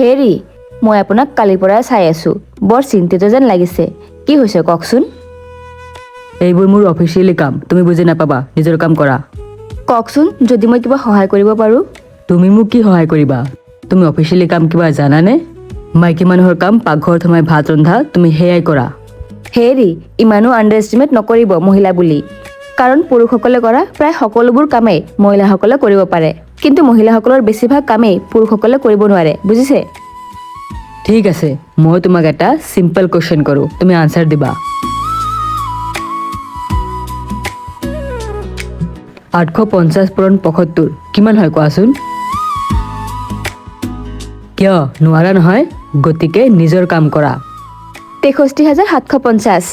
হেৰি, মই আপোনাক কালিৰ পৰাই চাই আছোঁ। বৰ চিন্তিত যেন লাগিছে। কি হৈছে কওকচোন? এইবোৰ মোৰ অফিচিয়েলি কাম, তুমি বুজি নাপাবা, নিজৰ কাম কৰা। কওকচোন, যদি মই কিবা সহায় কৰিব পাৰোঁ। তুমি মোক কি সহায় কৰিবা? তুমি অফিচিয়েলি কাম কিবা জানানে? মাইকী মানুহৰ কাম পাকঘৰত সোমাই ভাত ৰন্ধা, তুমি সেয়াই কৰা। হেৰি, ইমানো আণ্ডাৰ এষ্টিমেট নকৰিব মহিলা বুলি। কাৰণ পুৰুষসকলে কৰা প্ৰায় সকলোবোৰ কামেই মহিলাসকলে কৰিব পাৰে। কিন্তু মহিলাসকলৰ বেছিভাগ কামেই পুৰুষসকলে কৰিব নোৱাৰে, বুজিছে? ঠিক আছে, মই তোমাক এটা চিম্পল কুৱেশ্যন কৰোঁ, তুমি আনচাৰ দিবা। 850 পূৰণ 75 কিমান হয় কোৱাচোন? কিয় নোৱাৰা নহয়? গতিকে নিজৰ কাম কৰা। 63,750।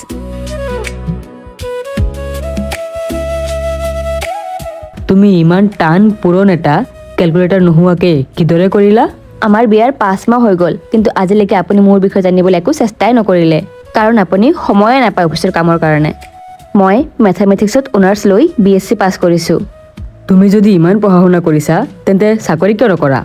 তুমি ইমান টান পূৰণ এটা কেলকুলেটাৰ নোহোৱাকৈ কিদৰে কৰিলা? আমাৰ বিয়াৰ 5 মাহ হৈ গ'ল, কিন্তু আজিলৈকে আপুনি মোৰ বিষয়ে জানিবলৈ একো চেষ্টাই নকৰিলে। কাৰণ আপুনি সময়ে নাপায় অফিচৰ কামৰ কাৰণে। মই মেথামেটিক্সত অনাৰ্ছ লৈ BSc পাছ কৰিছোঁ। তুমি যদি ইমান পঢ়া শুনা কৰিছা, তেন্তে চাকৰি কিয় নকৰা?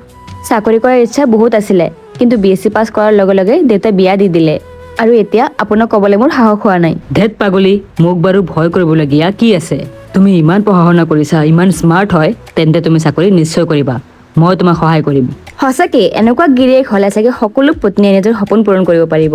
চাকৰি কৰাৰ ইচ্ছা বহুত আছিলে, কিন্তু BSc পাছ কৰাৰ লগে লগে দেউতাই বিয়া দি দিলে। আৰু এতিয়া আপোনাক ক'বলৈ মোৰ সাহস হোৱা নাই। ধেত পাগলী, মোক বাৰু ভয় কৰিবলগীয়া কি আছে? তুমি ইমান পঢ়া শুনা কৰিছা, ইমান স্মাৰ্ট হয়, তেন্তে তুমি চাকৰি নিশ্চয় কৰিবা। মই তোমাক সহায় কৰিম। সঁচাকৈ এনেকুৱা গিৰিয়েক হ'লে চাগে সকলো পত্নীয়ে নিজৰ সপোন পূৰণ কৰিব পাৰিব।